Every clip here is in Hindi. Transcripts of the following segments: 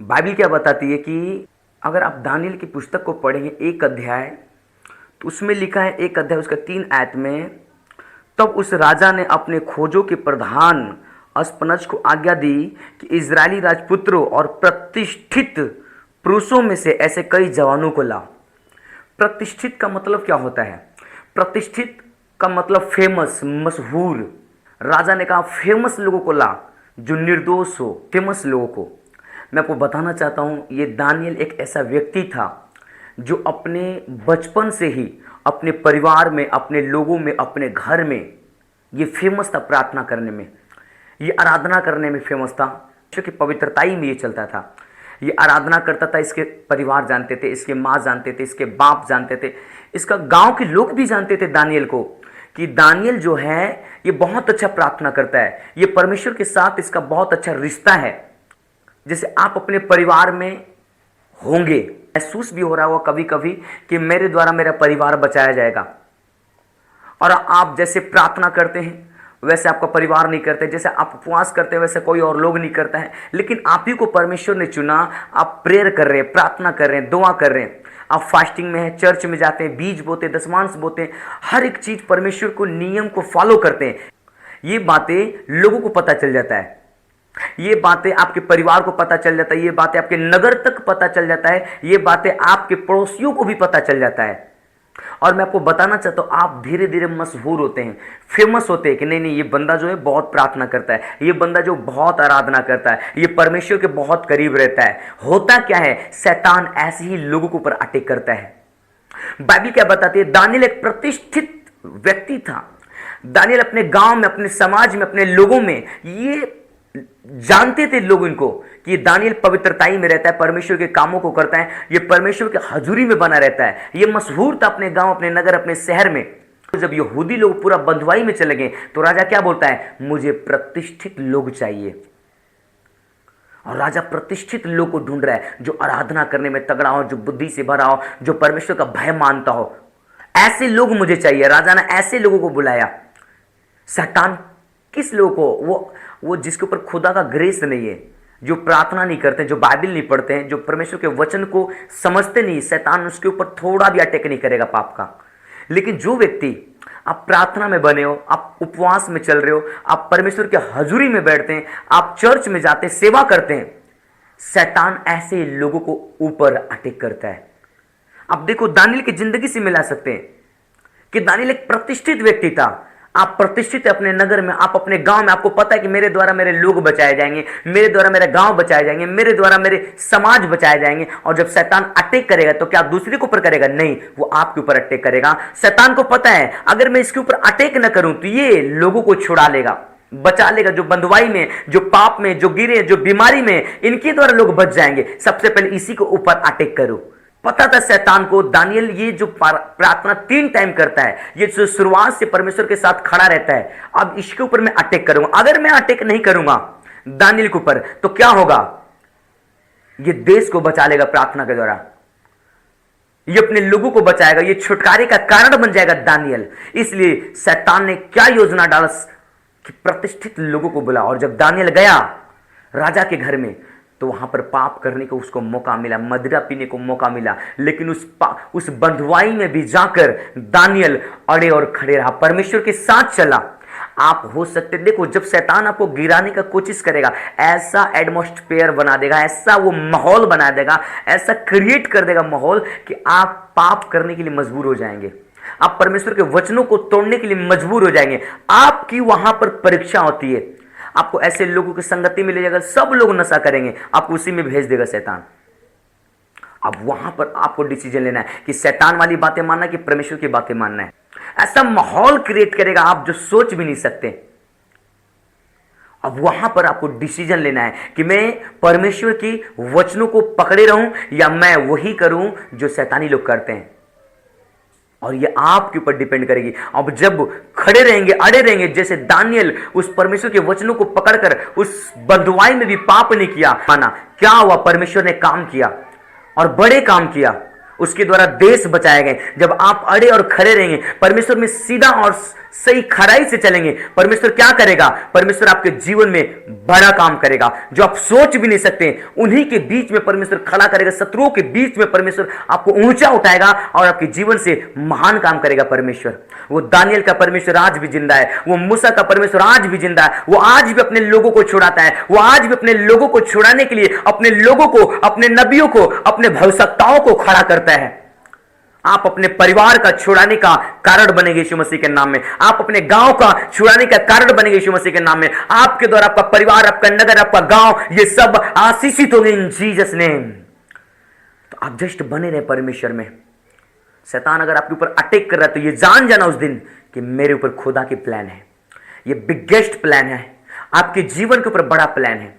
बाइबल क्या बताती है कि अगर आप दानियेल की पुस्तक को पढ़ेंगे एक अध्याय, तो उसमें लिखा है एक अध्याय उसका 3 आयत में, तब उस राजा ने अपने खोजों के प्रधान अस्पनज को आज्ञा दी कि इजरायली राजपुत्रों और प्रतिष्ठित पुरुषों में से ऐसे कई जवानों को ला। प्रतिष्ठित का मतलब क्या होता है? प्रतिष्ठित का मतलब फेमस, मशहूर। राजा ने कहा फेमस लोगों को ला, जो निर्दोष हो, फेमस लोगों को। मैं आपको बताना चाहता हूँ, ये दानियेल एक ऐसा व्यक्ति था जो अपने बचपन से ही अपने परिवार में, अपने लोगों में, अपने घर में ये फेमस था। प्रार्थना करने में, ये आराधना करने में फेमस था, क्योंकि पवित्रताई में ये चलता था। ये आराधना करता था, इसके परिवार जानते थे, इसके माँ जानते थे, इसके बाप जानते थे, इसका गांव के लोग भी जानते थे दानियेल को, कि दानियेल जो है ये बहुत अच्छा प्रार्थना करता है, ये परमेश्वर के साथ इसका बहुत अच्छा रिश्ता है। जैसे आप अपने परिवार में होंगे, महसूस भी हो रहा होगा कभी कभी कि मेरे द्वारा मेरा परिवार बचाया जाएगा, और आप जैसे प्रार्थना करते हैं वैसे आपका परिवार नहीं करते, जैसे आप उपवास करते हैं वैसे कोई और लोग नहीं करता है, लेकिन आप ही को परमेश्वर ने चुना। आप प्रेयर कर रहे हैं, प्रार्थना कर रहे हैं, दुआ कर रहे हैं, आप फास्टिंग में हैं, चर्च में जाते हैं, बीज बोते हैं, दशमांश बोते हैं, हर एक चीज परमेश्वर को नियम को फॉलो करते हैं। ये बातें लोगों को पता चल जाता है, ये बातें आपके परिवार को पता चल जाता है, ये बातें आपके नगर तक पता चल जाता है, ये बातें आपके पड़ोसियों को भी पता चल जाता है। और मैं आपको बताना चाहता हूं, आप धीरे धीरे मशहूर होते हैं, फेमस होते हैं कि नहीं नहीं, ये बंदा जो है बहुत प्रार्थना करता है, ये बंदा जो बहुत आराधना करता है, ये परमेश्वर के बहुत करीब रहता है। होता क्या है, शैतान ऐसे ही लोगों के ऊपर अटैक करता है। बाइबल क्या बताती है? दानियेल एक प्रतिष्ठित व्यक्ति था। दानियेल अपने गांव में, अपने समाज में, अपने लोगों में ये जानते थे लोग इनको कि दानियेल पवित्रताई में रहता है, परमेश्वर के कामों को करता है, ये परमेश्वर के हजूरी में बना रहता है। ये मशहूर था अपने गांव, अपने नगर, अपने शहर में। तो जब यहूदी लोग पूरा बंधुआई में चले गए तो राजा क्या बोलता है? मुझे प्रतिष्ठित लोग चाहिए। और राजा प्रतिष्ठित लोग को ढूंढ रहा है, जो आराधना करने में तगड़ा हो, जो बुद्धि से भरा हो, जो परमेश्वर का भय मानता हो। ऐसे लोग मुझे चाहिए। राजा ने ऐसे लोगों को बुलाया। शैतान किस लोगों को? वो जिसके ऊपर खुदा का ग्रेस नहीं है, जो प्रार्थना नहीं करते, जो बाइबल नहीं पढ़ते हैं, जो परमेश्वर के वचन को समझते नहीं, शैतान उसके ऊपर थोड़ा भी अटैक नहीं करेगा पाप का। लेकिन जो व्यक्ति आप प्रार्थना में बने हो, आप उपवास में चल रहे हो, आप परमेश्वर के हजूरी में बैठते हैं, आप चर्च में जाते हैं, सेवा करते हैं, शैतान ऐसे लोगों को ऊपर अटैक करता है। आप देखो, दानियेल की जिंदगी से मिला सकते हैं कि दानियेल एक प्रतिष्ठित व्यक्ति था। आप प्रतिष्ठित है अपने नगर में, आप अपने गांव में, आपको पता है कि मेरे द्वारा मेरे लोग बचाए जाएंगे, मेरे द्वारा मेरे गांव बचाए जाएंगे, मेरे द्वारा मेरे समाज बचाए जाएंगे। और जब शैतान अटैक करेगा तो क्या दूसरे के ऊपर करेगा? नहीं, वो आपके ऊपर अटैक करेगा। शैतान को पता है अगर मैं इसके ऊपर अटैक न करूं तो ये लोगों को छुड़ा लेगा, बचा लेगा। जो बंधुआई में, जो पाप में, जो गिरे, जो बीमारी में, इनके द्वारा लोग बच जाएंगे। सबसे पहले इसी के ऊपर अटैक करो। पता था शैतान को, दानियेल ये जो प्रार्थना 3 टाइम करता है, ये जो शुरुआत से परमेश्वर के साथ खड़ा रहता है, अब इसके ऊपर मैं अटैक करूंगा। अगर मैं अटैक नहीं करूंगा दानियेल के ऊपर तो क्या होगा? ये देश को बचा लेगा प्रार्थना के द्वारा, ये अपने लोगों को बचाएगा, ये छुटकारे का कारण बन जाएगा दानियेल। इसलिए शैतान ने क्या योजना डाला कि प्रतिष्ठित लोगों को बुला। और जब दानियेल गया राजा के घर में तो वहां पर पाप करने को उसको मौका मिला, मदिरा पीने को मौका मिला, लेकिन उस बंधुआई में भी जाकर दानियेल अड़े और खड़े रहा, परमेश्वर के साथ चला। आप हो सकते, देखो, जब शैतान आपको गिराने का कोशिश करेगा, ऐसा एटमॉस्फेयर बना देगा, ऐसा वो माहौल बना देगा, ऐसा क्रिएट कर देगा माहौल कि आप पाप करने के लिए मजबूर हो जाएंगे, आप परमेश्वर के वचनों को तोड़ने के लिए मजबूर हो जाएंगे। आपकी वहां पर परीक्षा होती है, आपको ऐसे लोगों की संगति में ले जाकर सब लोग नशा करेंगे, आपको उसी में भेज देगा शैतान। अब वहां पर आपको डिसीजन लेना है कि शैतान वाली बातें मानना है कि परमेश्वर की बातें मानना है। ऐसा माहौल क्रिएट करेगा आप जो सोच भी नहीं सकते। अब वहां पर आपको डिसीजन लेना है कि मैं परमेश्वर की वचनों को पकड़े रहूं या मैं वही करूं जो शैतानी लोग करते हैं। और ये आपके ऊपर डिपेंड करेगी। अब जब खड़े रहेंगे, अड़े रहेंगे, जैसे दानियेल उस परमेश्वर के वचनों को पकड़कर उस बंधुआई में भी पाप नहीं किया, माना क्या हुआ? परमेश्वर ने काम किया और बड़े काम किया। उसके द्वारा देश बचाए गए। जब आप अड़े और खड़े रहेंगे, परमेश्वर में सीधा और सही खराई से चलेंगे, परमेश्वर क्या करेगा? परमेश्वर आपके जीवन में बड़ा काम करेगा जो आप सोच भी नहीं सकते। उन्हीं के बीच में परमेश्वर खड़ा करेगा, शत्रुओं के बीच में परमेश्वर आपको ऊंचा उठाएगा और आपके जीवन से महान काम करेगा परमेश्वर। वो दानियल का परमेश्वर आज भी जिंदा है, वो मूसा का परमेश्वर आज भी जिंदा है, वो आज भी अपने लोगों को छुड़ाता है, वो आज भी अपने लोगों को छुड़ाने के लिए अपने लोगों को, अपने नबियों को, अपने भविष्यवक्ताओं को खड़ा करता है। आप अपने परिवार का छुड़ाने का कारण बनेंगे यीशु मसीह के नाम में। आप अपने गांव का छुड़ाने का कारण बनेंगे यीशु मसीह के नाम में। आपके द्वारा आपका परिवार, आपका नगर, आपका गांव, ये सब आशीषित होंगे इन जीसस नेम। तो आप जस्ट बने रहे परमेश्वर में। शैतान अगर आपके ऊपर अटैक कर रहा है तो ये जान जाना उस दिन कि मेरे ऊपर खुदा की प्लान है, ये बिगेस्ट प्लान है, आपके जीवन के ऊपर बड़ा प्लान है।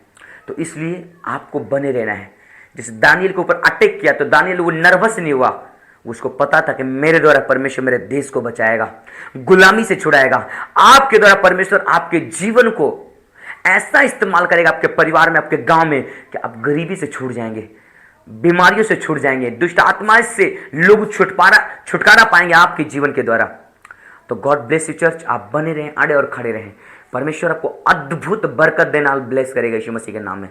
तो इसलिए आपको बने रहना है। जैसे दानियल के ऊपर अटैक किया तो दानियल वो नर्वस नहीं हुआ, उसको पता था कि मेरे द्वारा परमेश्वर मेरे देश को बचाएगा, गुलामी से छुड़ाएगा। आपके द्वारा परमेश्वर आपके जीवन को ऐसा इस्तेमाल करेगा, आपके परिवार में, आपके गांव में, कि आप गरीबी से छूट जाएंगे, बीमारियों से छूट जाएंगे, दुष्ट आत्माओं से लोग छुटकारा पाएंगे आपके जीवन के द्वारा। तो गॉड ब्लेस यू चर्च। आप बने रहें, अड़े और खड़े रहें। परमेश्वर आपको अद्भुत बरकत देना ब्लेस करेगा यीशु मसीह के नाम में।